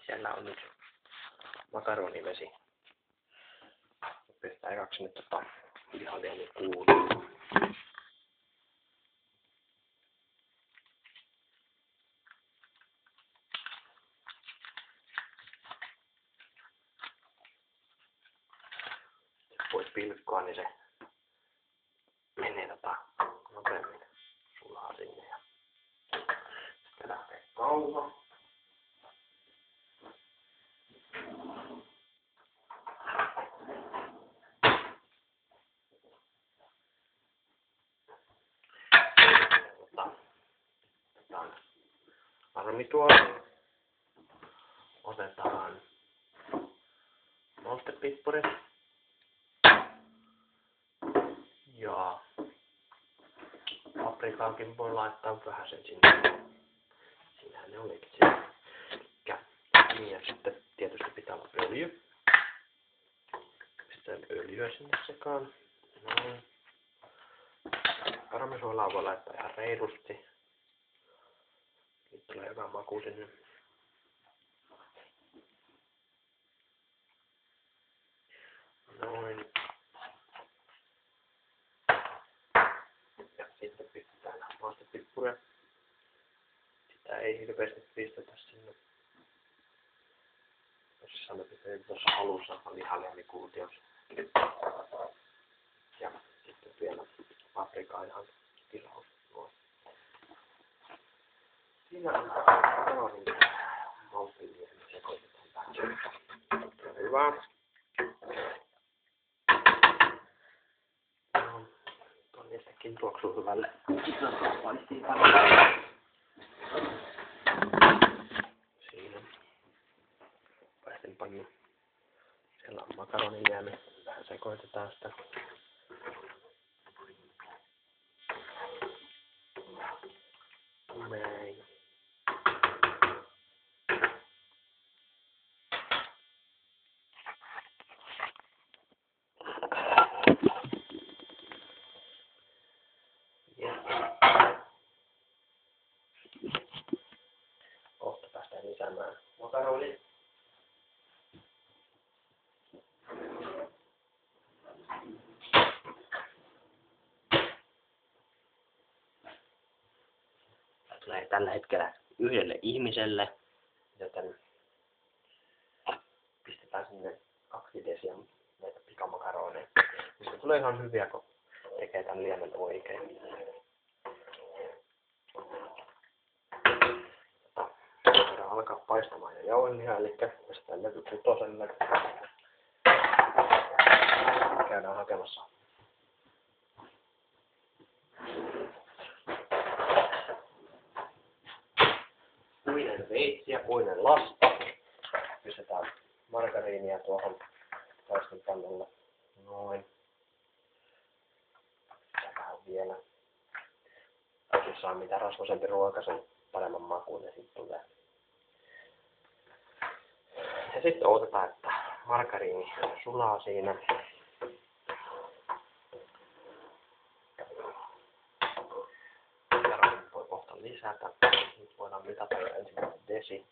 Siellä on nyt makaronivesi. Pistää ekaksi nyt lihaliemi kuuluun. Voit pilkkoa, niin se menee nopeammin sulaa sinne. Ja sitten lähtee kauha. Otetaan armituoli. Otetaan monstepippuri. Ja paprikaakin voi laittaa vähän sen sinne. Siinähän ne olikin siellä. Niin ja sitten tietysti pitää olla öljy. Pistän öljyä sinne sekaan. Noin. Parmesuolaa voi laittaa ihan reilusti. Nyt tulee hyvä maku sinne. Noin. Ja sitten pistetään maustepippuria. Sitä ei hirveästi pistetä sinne. Tosissaan me pistetään tuossa alussa lihaliemikuutiossa. Ja sitten vielä paprikaa ihan tilaus. Noin. Siinä on kalorin mausteliemi sekoitetaan vähän. Hyvä. Niistäkin tuoksuu hyvälle. Siinä. Paistinpannu. Siellä on makaronijäämi. Vähän sekoitetaan sitä. Näin. Kohta päästään lisäämään makaronia. Tulee tällä hetkellä yhdelle ihmiselle, joten pistetään sinne 2 desiä näitä pikamakaroneja. Mistä tulee ihan hyviä, kun tekee tämän liemen oikein. Voidaan alkaa paistamaan jo jauhelihaa, eli pistetään levy kutoselle. Käydään hakemassa puinen veitsi ja puinen lasta. Pistetään margariinia tuohon paistinpannulle. Noin. Vähän vielä. Jos saa mitä rasvasempi ruoka, sen paremman makuun ja sitten tulee. Ja sitten odotetaan, että margariini sulaa siinä. Margariini voi kohta lisätä. Nyt voidaan mitata jo ensimmäinen desi.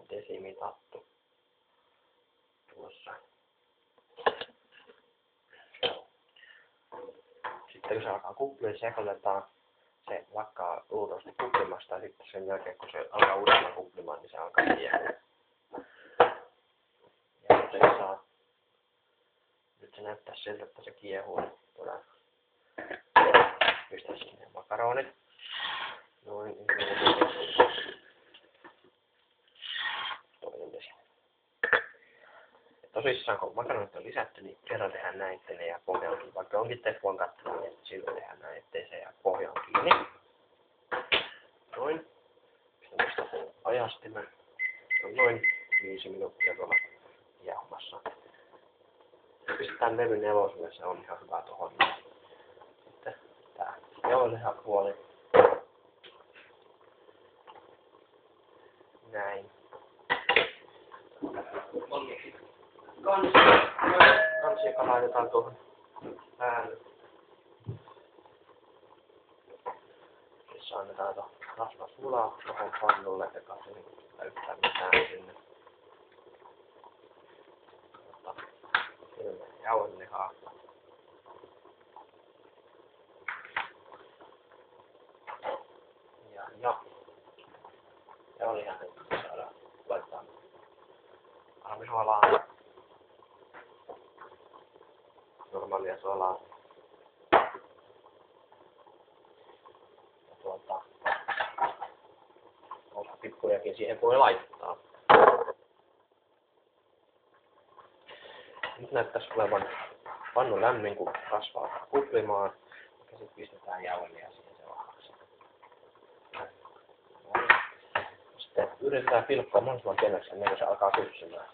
Desi mitattu. Tuossa. Sitten kun se alkaa kuplia, sekoitetaan. Se lakkaa luultavasti kuplimasta ja sitten sen jälkeen kun se alkaa uudestaan kuplimaan, niin se alkaa kiehua. Ja se saa. Nyt se näyttää siltä, että se kiehuu. Pistää sinne makaronit. Noin. Toinen desi. Tosissaan kun makaronit on lisätty, niin kerran tehdään näin, ettei ne jää pohjaan kiinni. Vaikka onkin teflon kattila, niin silloin tehdään näin, ettei se jää pohjaan kiinni. Noin. Pistän tästä sen ajastimen. Se on noin 5 minuuttia tuolla jäähumassa. Pistetään levy 4, se on ihan hyvä tohon. Sitten tää jauhelihapuoli. Näin. Kansi, joka laitetaan tuohon päälle. Tässä annetaan rasva sulaa tuohon pannulle sekaisin, niin yhtään mitään sinne. Sinne jauhelihaa. Ja jauhelihaa saadaan laittaa armisuolaa. Normaalia suolaa. Pikkujakin siihen voi laittaa. Nyt näyttäisi olevan pannu lämmin, kun rasva alkaa kuplimaan. Ja sitten pistetään jauhelia siihen seuraavaksi. Sitten yritetään pilkkoa mahdollisimman pieneksi ennen kuin se alkaa kypsymään.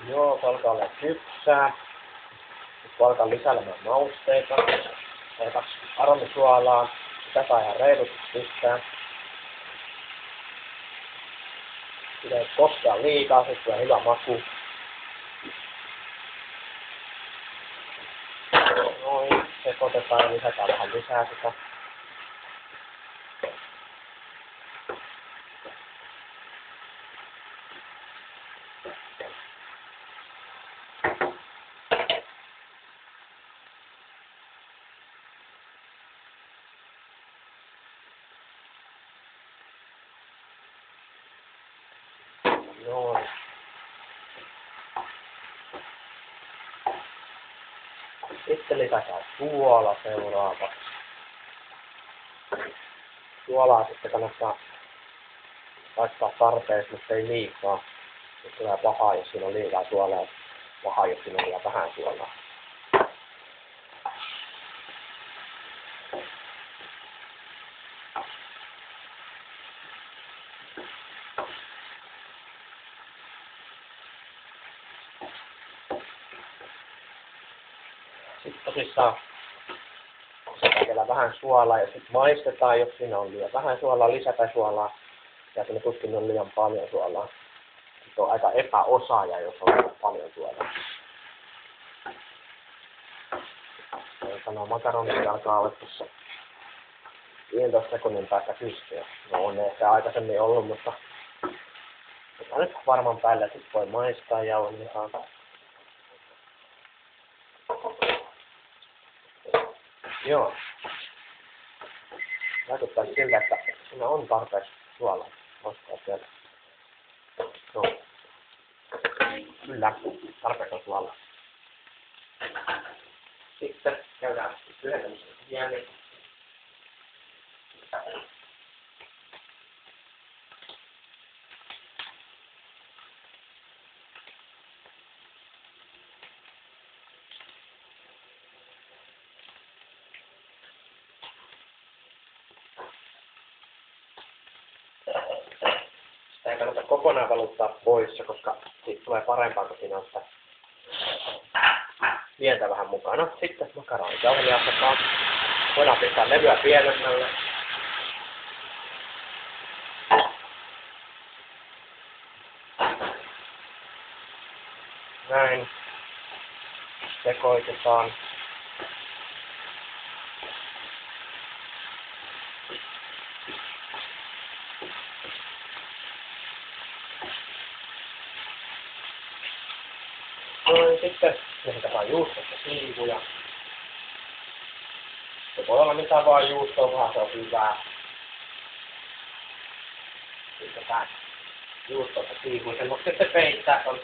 Joo, alkaa olla kypsää. Nyt alkaa lisäilemään mausteita. Ja aromisuolaa. Sitä saa ihan reilusti pistää. Sitä ei koskea liikaa, sitten tulee hyvä maku. Noin, sekoitetaan ja lisätään vähän lisää sitä. Noin. Sitten lisätään suola seuraavaksi. Suolaa sitten kannattaa laittaa tarpeeksi, mutta ei liikaa. Se tulee pahaa, jos siinä on liikaa suolaa. Pahaa, jos siinä on liian vähän suolaa. Sitten tosissaan lisätään vielä vähän suolaa ja sitten maistetaan, jos siinä on liian vähän suolaa, lisätään suolaa. Ja sinne tuskin on liian paljon suolaa. Sitten on aika epäosaaja, jos on liian paljon suolaa. Nuo makaronit alkaa olla tuossa 15 sekunnin päästä kypsyä. No on ne ehkä aikaisemmin ollut, mutta nyt varmaan päälle sitten voi maistaa jauhelihaa. Joo. Vaikuttaa siltä, että siinä on tarpeeksi suolaa. Nostaa sieltä. No. Kyllä, tarpeeksi on suolaa. Sitten käydään tyhjentämisen jälleen. kannata kokonaan valuttaa pois, koska siitä tulee parempaa, kun siinä on sitä pientä vähän mukana. Sitten makaronit jauhelihasekaan. Voidaan pistää levyä pienemmälle. Näin. Sekoitetaan. Noin, sitten lisätään juustosta siivuja. Se voi olla mitä vaan juustoa, vaan se on hyvää. Lisätään juustosta siivuja. Sen voisi sitten peittää ton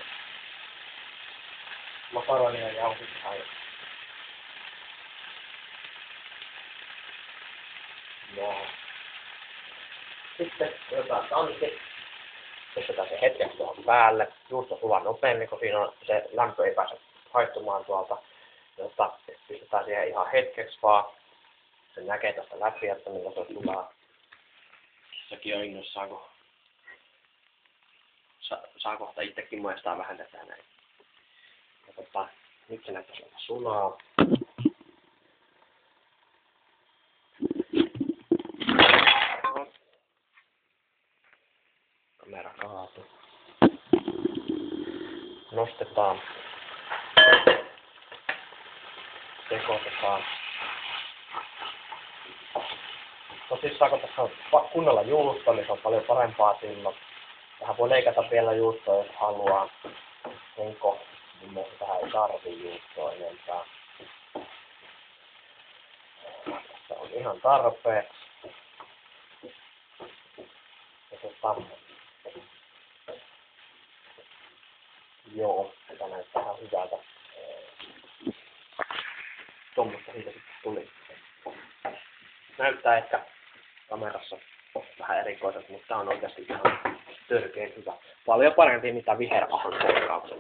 makaronia ja jauhelihaa. Ja sitten otetaan tantti. Pistetään se hetkeksi tuohon päälle. Juusto sulaa nopeammin, kun siinä on, se lämpö ei pääse haittumaan tuolta. Jotta pistetään siihen ihan hetkeksi vaan. Se näkee tästä läpi, että millä se sulaa. Sekin on innoissaan, kun saa kohta itsekin maistaa vähän tätä näin. Ja nyt se näyttäisi olla sulaa. Kamera kaatu. Nostetaan. Sekoitetaan. Tosissaan kun tässä on kunnolla juusto, niin se on paljon parempaa silloin. Tähän voi leikata vielä juustoa, jos haluaa. Onko? Mun mielestä tähän ei tarvii juustoa enempää. Tässä on ihan tarpeeksi. Joo, tämä näyttää ihan hyvältä. Tuommoista siitä sitten tuli. Näyttää ehkä kamerassa vähän erikoiselta, mutta tää on oikeasti ihan törkeen hyvä. Paljon parempi mitä viherahon korkaukset.